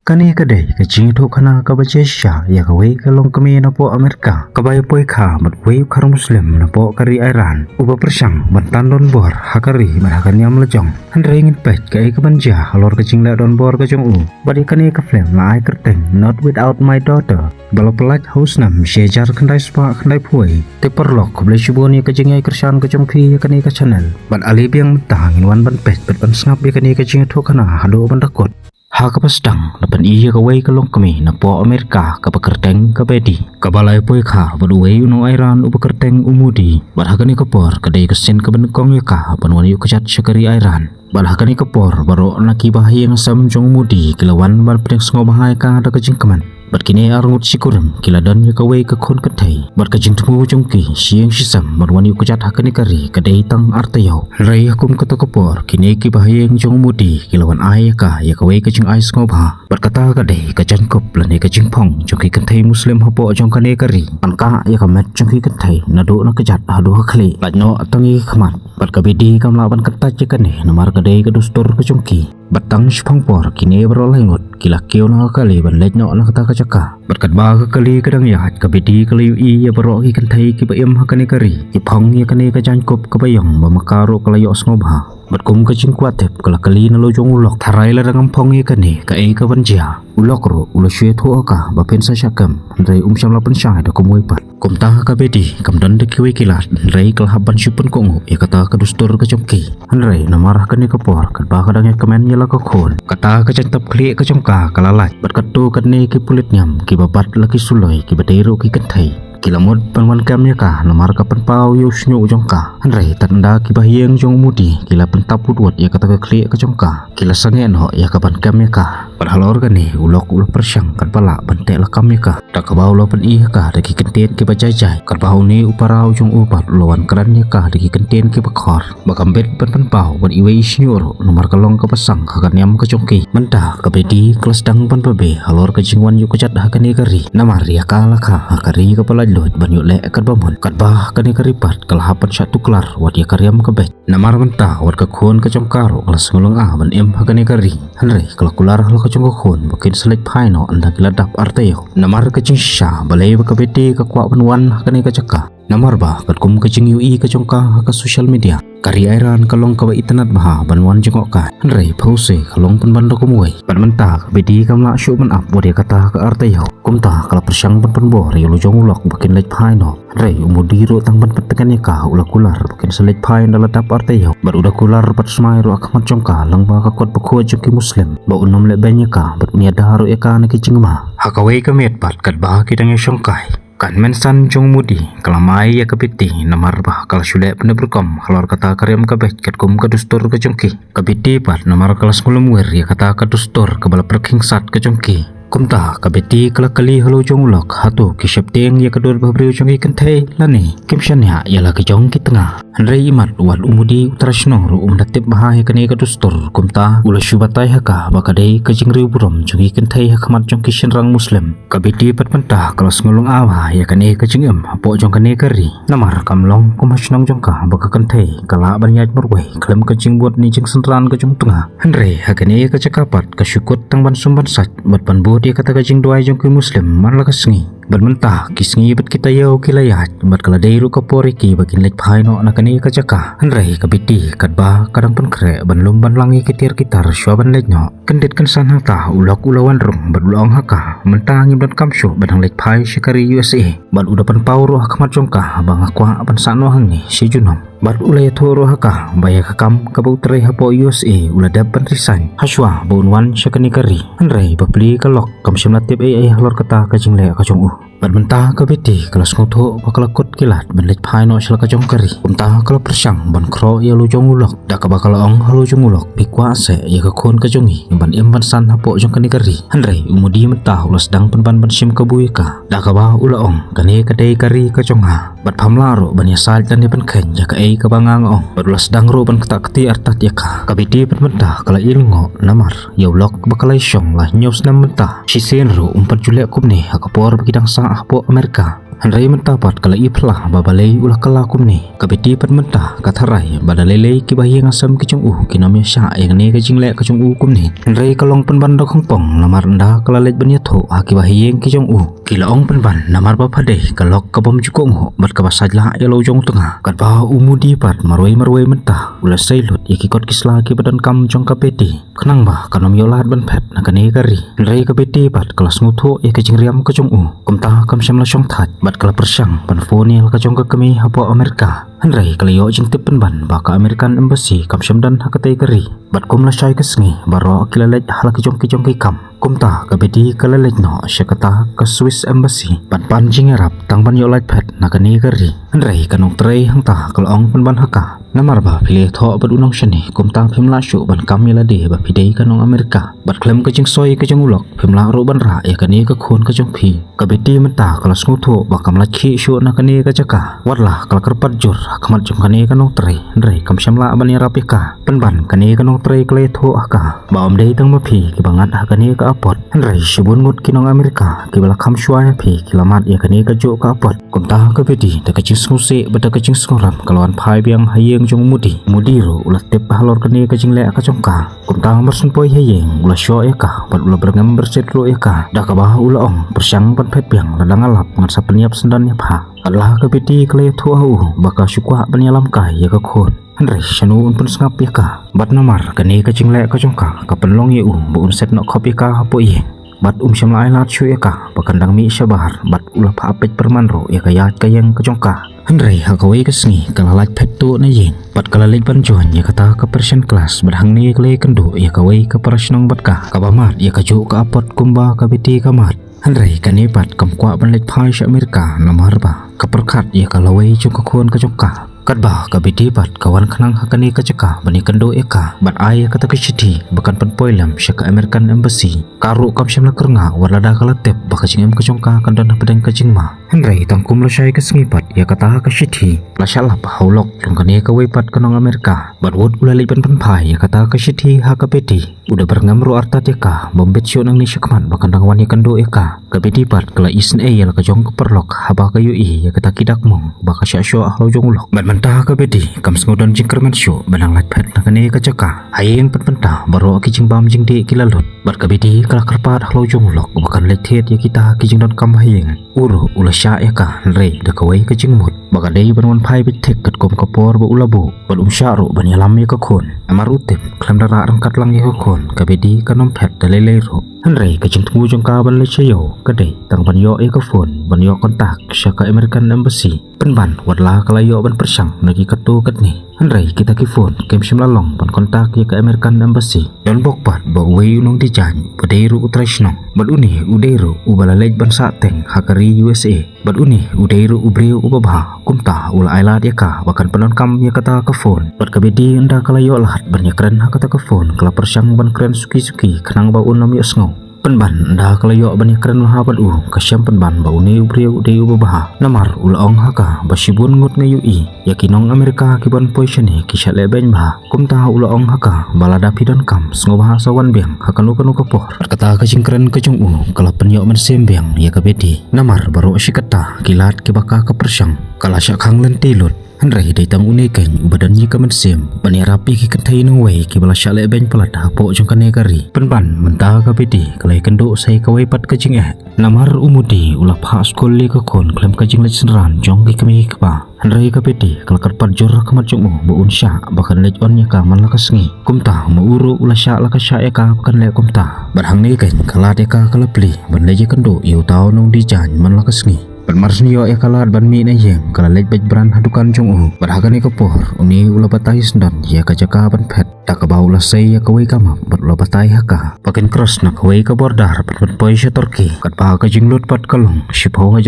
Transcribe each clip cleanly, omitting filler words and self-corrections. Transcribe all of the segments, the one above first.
Kani kadai kajing tu kana kabajesha ya kawai kalong kami na po Amerika kabay poy ka matway kar Muslim na po kari Iran uba persang bantan don bor hakari marakan yam lejong handringin pet kay kabanja halor kajing la don bor kajong u badi kani ka flem la ay kerteng not without my daughter balo pelat haus nam shejar kandai spa kandai puai te perlok kablay shubon ya kajing ay kersan kajong ki ya kani ka channel ban ali biang mentang inwan ban pet ban snap ya kani kajing tu kana hado ban takut Hakapastang lapan iya kawai kalong kami na po Amerika kapakerteng kabedi kabalay poy ka baduway unong Iran upakerteng umudi balhakani kapor kadai kasin kabenekong ya ka panwani ukajat syakari Iran balhakani kapor baro nakibahay ang samjong umudi kilawan balpedeng sengobahay ka ada kajingkaman Barkini arngut sikurim kiladan ya kawai kakon katai barkajing temu jongki siang sisam marwani ukajat hakani kari kadai tang artayaw rai hakum kata kapor kini kibahayang jong mudi kilawan ayaka ya kawai kajing ais ngobha barkata kadai kajan kop lani kajing pong jongki katai muslim hapo jong kani kari anka ya kamet jongki katai nado na kajat hadu hakli lajno atangi khamat barkabidi kamlaban kataj kani namar kadai kadustor kajongki batang shpangpor kini berolengot kila kio na kali ban lejno na kata kacaka berkat ba kali kadang yahat kabidi kali i ya bero ki kantai ki bayam hakani kari ki phang ya kani ka jankop ka bayang ba makaro kala yo snobha batkum ka jingkwatep kala kali na lojong ulok tharai la rangam phang ya kani ka e ka banja ulok ro ulo shwe tho ka ba pen sa syakam rai samla pen syai da kumoi pat kumta ka bedi kamdan de kiwi kilat rai kal haban syupun kongo ya kata ka dustur ka jongki rai namarah kani ka por kat ba kadang ya kemen ya la ka khon kata ka jantap kli ka jongka kalalat berkatu kani ki pulit nyam ki babat laki suloi ki badero ki kentai kilamod panwan kamnya ka namar ka panpau yo snyo jongka hanrai tanda ki bahyeng jong mudi kila pentaput wat ya kata ka kli ka jongka kila sangen ho ya ka pan kamnya ka padhalor kani ulok ulok persyang kan pala bante la kamnya ka tak ka bau lo pen i ka daki kenten ki bajajai kan bau ni uparau jong upat lawan kerannya ka daki kenten ki bakhor bakambet pan panpau ban iwe snyo nomor kalong ka pasang ka nyam ka jongki mentah ka bedi kelas dang pan pabe halor ka jingwan yu ka jat hakani kari namar ya ka la ka hakari ka pala lot banyu le kat bamun kat bah kani karipat kalahapan satu kelar wat ya karyam kebet namar mentah wat ka khon ka jongkaro kelas ngulung ban em hakani kari hanre kalakular hal ka jong khon bakin selek phaino anda kiladap artayo namar ka jingsha balai ka bete ka kwa panwan hakani ka jaka namar ba kat kum ka jing ui ka jongka ka social media kari Iran kalong ka internet baha banwan jengok ka hanre pause kalong panbando kumuai pan mentah bedi kamla syu man ap wadi kata ka artayo kumta kala persyang panbor yo lojong ulok bakin lek phaino hanre umudi ro tang pan petekan ya ka ulak kular bakin selek phain dalatap artayo baru udah kular pat smai ro akmat jongka lang ba ka kot bakho jengki muslim ba unom le banya ka bat niada ro ya ka na ki jingma hakawai ka met pat kat ba kidang ya syongkai kan mensan jong mudi kalamai ya kapiti namar bah kala syule peneberkom halor kata karyam kabeh kat kum kadustur ka jongki kapiti pat namar kala skulumwer ya kata kadustur kabala perkingsat ka jongki kumta kabeti kala kali halo jong ulok hatu ki syapteng ya kador babriu jongki kentai lani kimshan ya yala ka jongki tengah hanrei imat wal umudi utarasno ru umdatip bahaya kani kadustur kumta ula syubatai haka bakadai ka jingriu burom jongki kentai hakmat jongki shenrang muslim kabeti pat mentah kala ngulung awa ya kani ka jingem apo jong kani kari namar kamlong kumasnong jongka baka kentai kala banyat morwei klem ka jing buat ni jing senran ka jong tengah hanrei hakani ka cakapat ka syukut tang ban sumban sat bat pan dia kata kajing doai jongki muslim marla kasngi bermentah kisngi bet kita yau kilayat bat kala dairu kapori ki bakin lek phaino nakani ka jaka hanrai kabiti kadba kadang pun kre ban lumban langi kitir kitar swaban lekno kendet kensan hata ulak ulawan rong bat ulong haka mentang ibdan kamsyo badang lek phai shikari USA ban udapan pauro hakmat jongka bang akwa ban sano hangi si junom bat ulay thoro haka baya kakam kabau tray hapo USA uladap ban risan haswa bonwan syakani kari hanrai bapli kalok kamsyam latip ai halor kata kajing le ka jong bat mentah kabiti kelas ngotho bakal kot kilat ban lek phaino sel ka jong kari kumta kala persyang ban kro ya lu jong ulok dak ka bakal ong halu jong ulok pikwa se ya ka khon ka jongi ban em ban san hapo jong kani kari hanrai umudi mentah ulas dang ban sim kabui ka dak ka ba ula ong kani kadai kari ka jong ha bat phamlaro ban ya sal dan ban khen ya ka ei ka bangang ong bat ulas dang ro ban kata kti artat ya ka kabiti ban mentah kala ilngo namar ya ulok bakal syong lah nyos nam mentah si sen ro umpat julek kumni hakapor bagi dang sa ahpo Amerika Handrai mentapat kala iplah babalai ulah kalakum ni kabeti pat mentah katharai badalele ki bahiang asam ki chung kinamya sha yang ne ka jingle ka chung kum ni Handrai kalong penban dok hongpong lamar nda kala lej banya tho aki bahiang ki chung kila ong penban namar ba phade kalok ka bom jukong ho bat ka basajla ya lo jong tengah kat ba umudi pat marwai mentah ulah sailut ki kot kisla ki badan kam jong kapeti kenang ba kanom yolat ban phet na kane kari Handrai kapeti pat kelas ngutho ka jingriam ka chung kumta kam samla shong that bat kala persang pan fonil ka jong ka kami hapo Amerika Handrai kala yo jing tip penban ba ka American embassy kam samdan hakatai kari bat kum la shai ka sngi baro kilalet hala ki jong ki kam kumta ka bedi kalalej no syakata ka Swiss embassy pan jing Arab tang ban yo light phet na kani kari Handrai kanong tray hangta kalong penban haka namar ba phile tho bat unong shani kumta phimla shu ban kam yala de ba phidei kanong Amerika bat klem ka jing soi ka jong ulok phimla ro ban ra ya kani ka khon ka jong phi ka bedi menta kala sngu tho ba kam la khi shu na kani ka jaka warla kala karpat jur khmat jong kani kanong tray Handrai kam shamla ban ya rapika penban kani kanong tray kle tho aka ba om dei tang ma phi ki bangat ha kani ka apot Handrai shibun ngut kinong Amerika ki bala kham shwa phi kilamat ya kani ka jo ka apot kumta ka bedi ta ka jing sngu se ba ta ka jing sngu ram kalwan phai biang hayeng jong mudi ro ulat tep halor kani ka jing le ka jong ka kumta marsun poi hayeng ula sho ya ka bat ula berngam berset ro ya ka da ka ba ula ong persang pan phet biang ladang alap ngat sa peniap sendan ya pha Allah ka bedi kle thu au baka syukwa penyalam kai ya ka khot Handrai shanu un pun sngap ya ka bat namar kani ka jing le ka jong ka penlong ye bu un set no khop ya ka hapo ye bat shamla lat shu ya ka bakandang mi syabar bat ulah pha apet perman ro ya ka yat ka yang ka jong ka Handrai hakawai ka sngi kala laj phet tu na yeng bat kala lej ban jon ya kata ka persian class berhang ni kle kendo ya kawai ka parasnong bat ka bamat ya ka jo ka apot kumba ka beti ka mat Handrai kani bat kam kwa ban lej phai sha Amerika namar ba ka perkhat ya ka lawai jong ka khon ka jong ka kat ba ka beti bat kawan khanang hakani ka jaka bani kendo eka bat ai kata ka chiti bakan pan poilam syaka American embassy karu kam shamla kernga warlada kala tep baka jingem ka jongka kandan pedang ka jingma Handrai tangkum la syai ka sngipat ya kata ka chiti la shala pa haulok longkani ka weipat kanong Amerika bat wot ulali pan phai ya kata ka chiti ha ka beti udah berngam ro artat ya ka bombet syo nang ni syakman bakan dangwan ya kendo eka ka beti pat kala isen ya ka jong ka perlok haba ka yui ya kata kidak mong baka sya syo ahlo jong ulok mentah ka bedi kam sngodan jingkerman syo banang lat phet na kani ka jaka hayeng pentah baro ki jing bam jing de kilalut bar ka bedi kala karpat hlo jong lok bakan let thet ya kita ki jing don kam hayeng uro ula sya ya ka Handrai da kawai ka jing mut baka dei banwan phai bit thek kat kom kapor ba ulabu bal sya ro ban yalam ya ka khon amar utep klam dara rangkat lang ya ka khon ka bedi kanom phet da lele ro Handrai ka jing tunggu jong ka ban le chayo ka dei tang ban yo ya ka phone ban yo kontak syaka American embassy penban wadla kala yo ban persang nagi katu kat ni Handrai kita ki phone kem shimla long ban kontak ya ka American embassy don bokpat ba wei unong di jan badeiru utraisnong bad uni udeiru ubala lej ban sa teng hakari USA bad uni udeiru ubreu ubaba kumta ula ailat ya ka bakan penon kam ya kata ka phone bad ka bedi anda kala yo lahat ban ya kren ha kata ka phone kala persang ban kren suki kenang ba unam yo sngo penban dah kala yo ban ya kren ha bad kasyam penban ba uni ubreu de ubaba namar ula ong haka basibun ngut ngayu i yakinong Amerika kiban poisani kisha leben ba kumta ula ong haka balada pidan kam sngo bahasa wan biang hakanu kanu kapor kata ka jingkren ka jong kala penyo man sembiang ya ka bedi namar baru asyikata kilat ki baka ka persang kala syakhang lentilut Handrai dai tang une kan badan ni ka man sem bani rapi ki kanthai nang wei ki bala sya leben palat hapo jong kane kari penban menta ka bedi kalai kendo sai ka wei pat ka jing namar umudi ula pha skol le ka khon klem ka jing le senran jong ki kami ka ba Handrai ka bedi kal karpat jor ka mat jong bo un sya bakan lej on ya ka man la ka sngi kumta mauru ula sya la ka sya ya ka kan le kumta barhang ni kan kala de ka kalapli ban leje kendo yu tau nong di jan man la ka sngi Permarsniyo ya kalat ban mi na yeng kala lej bej bran hadukan jong barhagani kapor uni ula batai sendan ya ka jaka ban phet tak ka baula sei ya kawai kama bat ula batai haka pakin cross na kawai ka bordar pat poi sya Turki kat pa ka jinglut pat kalong $10,000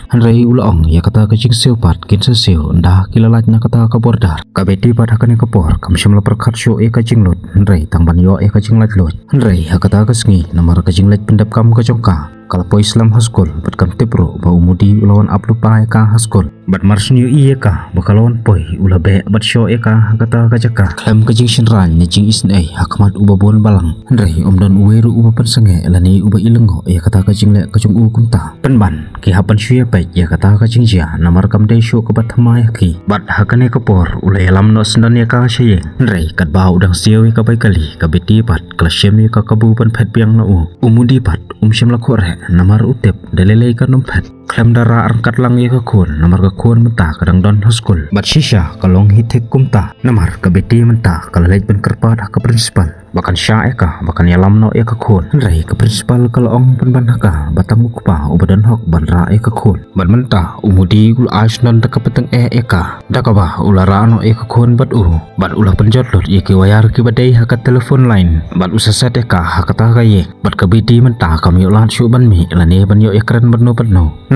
Handrai ula ong ya kata ka jing sew pat kin sa sew ndah kilalat na kata ka bordar ka beti pat hakani kapor kam syamla perkhat syo ya ka jinglut Handrai tang ban yo ya ka jinglat lot Handrai hakata ka sngi namar ka jinglet pendap kam ka jongka kalpo Islam haskol pat kam tepro ba umudi ulawan aplu pa ka haskol bat marsnyo iyeka bakalon poi ula be bat syo eka kata kajaka klem kajing shinran ni jing isnai hakmat ubabon balang handrai omdan uweru uba pensenge lani uba ilengo ya kata kajing le kajung u kumta penban ki hapan syuya pek ya kata kajing jia namar kam dai syo kebat hamai ki bat hakane kapor ula yalam no sendan ya ka sye handrai kat ba udang siaw ka bai kali ka beti bat klasem ya ka kabu pan phet piang na umudi bat syam la khore namar utep dalelei ka nom phet klem dara angkat lang ya ka khon namar ka khon menta kadang don hoskul bat shisha kalong hitek kumta namar ka beti menta kalalej ben kerpa dah ka principal bakan sya eka bakan yalam no eka khon rai ka principal kalong penban haka batang ukpa ubadan hok banra eka khon ban menta umudi ul aisnan da ka peteng eka da ka ba ulara no eka khon bat ula penjot lot ye ki wayar ki badai haka telefon line bat usasat eka haka ta ka ye bat ka beti menta kam yo lan syu ban mi lane ban yo ekran ban no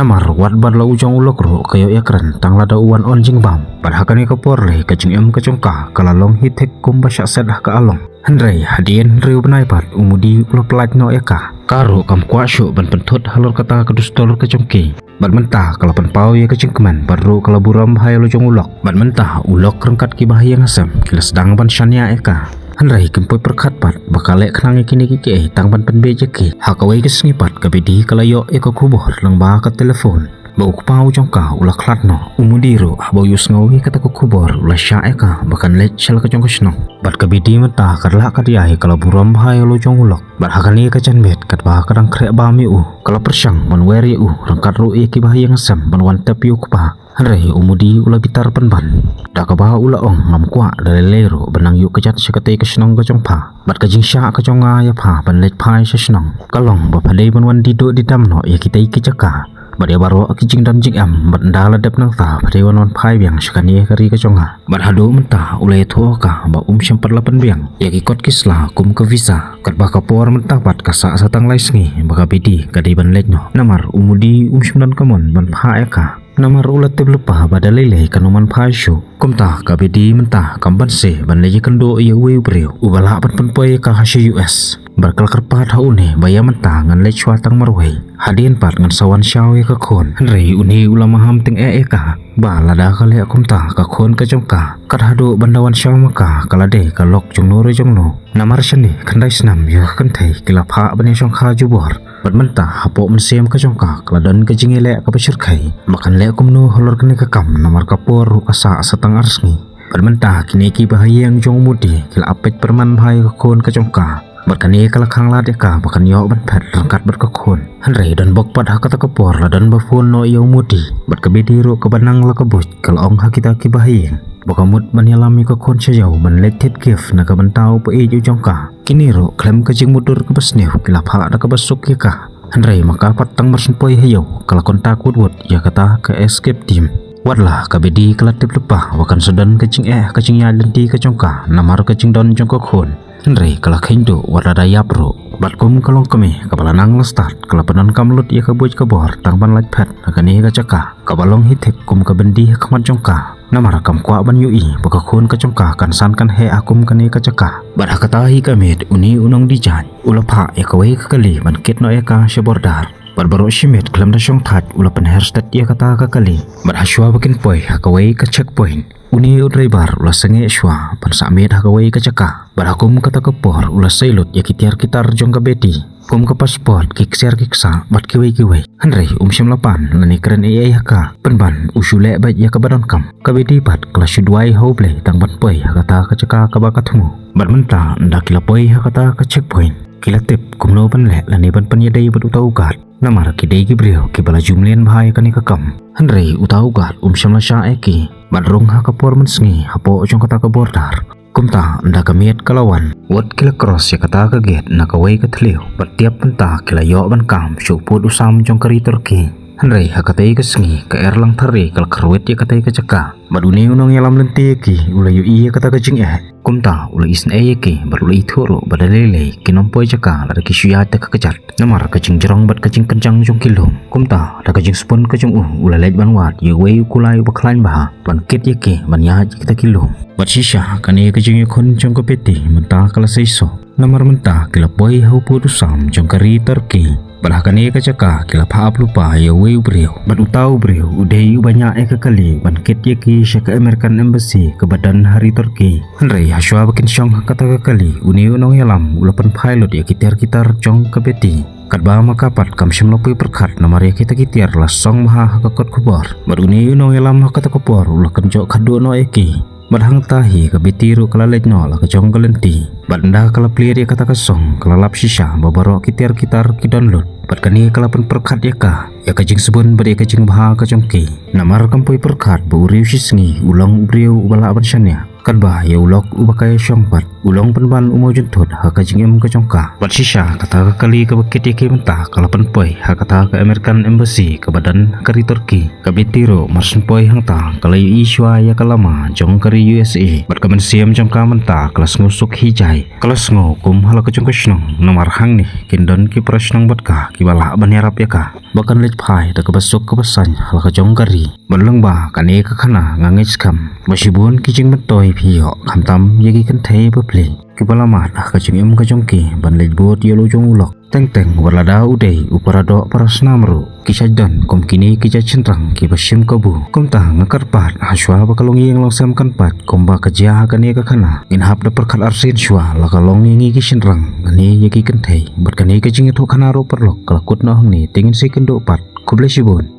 namar wat ban la ujong ulok ro kayo ekran tang la da uan on jing bam ban haka ni ka por le ka jing em ka chongka kalalong hitek kum ba sya set ka along handrai hadien riu benai pat umudi ulo pelat no eka karo kam kwa syu ban penthut halor kata kedustol ke jongki bat mentah kalau penpau ya kecing keman baru kalau buram hai lo jong ulok bat mentah ulok rengkat ki bahaya ngasam kila sedang ban syania eka handrai kempoi perkat pat bakale khnang kini kiki tang ban penbe jeki hakawai ke sengipat kabedi kalayo eka kubor lang ba ka telefon bau pau jongka ula klat no umudiro bau yus ngawi kata ku kubor ula sya eka bakan let shal ka jong kesnong bat kabidi menta karla kadiai kalau buram bahai lo jong ulok bat hakani ka janbet kat ba kadang krek ba mi kalau persang man weri rangkat ru ki bahaya ngasam ban wan tapi kupa handrai umudi ula bitar penban da ka ba ula ong ngam kwa dalelero benang yu kejat sekate kesnong ka jong pa bat ka jing sya ka jong ya pa ban let pai sesnong kalong ba padai ban wan dido di dam no ya kita iki jaka badia baro kijing dan jing am bat ndala dep nang ta pada wan phai biang sekani kari ka chonga bat hado menta ulai tho ka ba syam 48 biang ya ki kot kisla kum ka visa kat ba ka por menta bat ka sa satang laisngi ba ka bidi ka di ban lejno namar umudi syam dan kamon ban phai ka namar ulat te lepa badalele kanoman phai shu kumta ka bidi menta kamban se ban leje kendo ya we breu ubala pan penpoi ka hasy US barkal kerpat haune baya menta ngan le chwa tang marwei hadien pat ngan sawan syawe ka khon handrai uni ulama ham teng eka ba lada kale kumta ka khon ka jongka kat hado bandawan syaw maka kalade ka lok jongno re jongno namar shani khandai snam ya kan thai kila pha bani song kha jubor bat menta hapo mensem ka jongka kladan ka jingele ka pasir khai makan le kumno holor kene ka kam namar ka por ka sa satang arsngi bat menta kini ki bahayang jong mudi kila apet perman bhai ka khon ka jongka berkani kala khang la deka bakan yo ban phat rangkat ber ka khon handrai dan bok pad hakata ka por la dan ba phone no yo mudi bat ka bedi ro ka banang la ka boj kal ong hakita ki bahayeng bakamut ban yalami ka khon chayau ban lethet gif na ka bantau pa e ju jongka kini ro klem ka jing mudur ka basnew kila pha da ka basuk ya ka handrai maka patang marsin poi hayo kala kontak wut ya kata ka escape team wadlah ka bedi kala tip lepa wakan sedan kacing kacing ya lenti ka jongka namar kacing don jongka khon handrai kala khindo warada yapro bat kum kalong kami kapala nang start kala panan kamlut ya kaboj ka bor tang ban lat phat akani ka chaka kabalong hitek kum ka bendi khmat jongka namara kam kwa ban yui baka khon ka jongka kan san kan he akum kani ka chaka bat hakata hi ka met uni unong di jan ulapha ya kawai ka kali ban ket no eka shebordar barbaro shimet klam da shong that ula pen herstat ya kata ka kali bat haswa bakin poi hakawai ka checkpoint uni driver ula senge shwa pan samet hakawai ka chaka barakum kata ka por ula sailut ya kitiar kitar jong ka beti kum ka pasport kikser kiksa bat kiwai handrai syam 8 lani keren ai haka penban usule bat ya ka badon kam ka beti pat kelas 2 hoble tang bat poi hakata ka chaka ka ba ka thumu bat menta ndak kila poi hakata ka checkpoint kila tip kumno ban le lani ban panyadai bat utau gat namar kidai ki brio ki bala jumlian bhai kani ka kam handrai utau gat syam la sha eki bat rong ha ka por mensngi hapo jong kata ka bordar kumta nda ka miet kalawan wat kila cross ya kata ka get na ka wai ka thleu bat tiap penta kila yo ban kam shu put usam jong kari turki handrai hakatai ka sngi ka erlang thari kal khrwet ya katai ka chaka badune unong yalam lenti ki ula yu iya kata ka jing kumta ula isn ki barula ithoro badalele kinompoi chaka la ki shuya ta ka kajat namar ka jing jerong bat ka jing kencang jong kilom kumta da ka jing spon ka jong ula lej ban wat ye wei kulai bakhlain ba ban ket ye ki ban ya kita kilom bat shisha kani ka jing khon jong ka peti menta kala seiso namar menta kila poi hau pu sam jong kari turki Balahkan ia kacaka kila paap lupa ya wei ubriu. Ban utau ubriu udai banyak kekali ban ket ki syaka American Embassy ke badan hari Turki. Henry haswa bakin syong kata kekali uni unong yalam ulapan pilot ya kitar jong kebeti. Kadba makapat kam syam lopui perkat namari kita kitiar lah song maha hakakot kubor. Baduni unong yalam hakata kubor ulakan jok kadu no eki. Badhang tahi kabitiru kalalet no la kajong galenti. Banda kala clear ya kata kasong kalalap sisa babaro kitar ki download. Badkani kalapan perkat ya ka ya kajing sebun bari kajing baha kajongki. Namar kampoi perkat bu uriu sisngi ulang ubriu ubala abansanya. Kadba ya ulok ubakai syongpat ulong penban umo juntut hakajing em kajongka. Bad sisa kata kali kabakit ya mentah kalapan poi hakata ke American Embassy ke badan kari Turki. Kabitiru marsen poi hangta kalai iswa ya kalama jong kari USA. Badkamen siam jongka mentah kelas ngusuk hijai. Kelas ngukum hala kajong kasnong nomor hang nih kindon ki prasnong badka kibala banyarap ya ka. Bahkan lej pai da kabasuk kabasan hala kajong kari. Baleng ba kani kakana ngangit skam. Masibun kijing metoy piyo kamtam yagi kan thai baple. Kibala mat kajing em kajongki ban lej bot yelo jong ulok. Teng walada udai uparado parasnamru kisajdan kom kini kija centrang kibasim kabu kom tah ngakarpat haswa bakalongi yang longsam kanpat kom ba kajia kani kakana inhap da perkat arsin shwa lakalongi ngi kisenrang ngani yagi kentai berkani kajing itu kanaro perlok kalakut no hangni tingin si kendo pat kublesibun.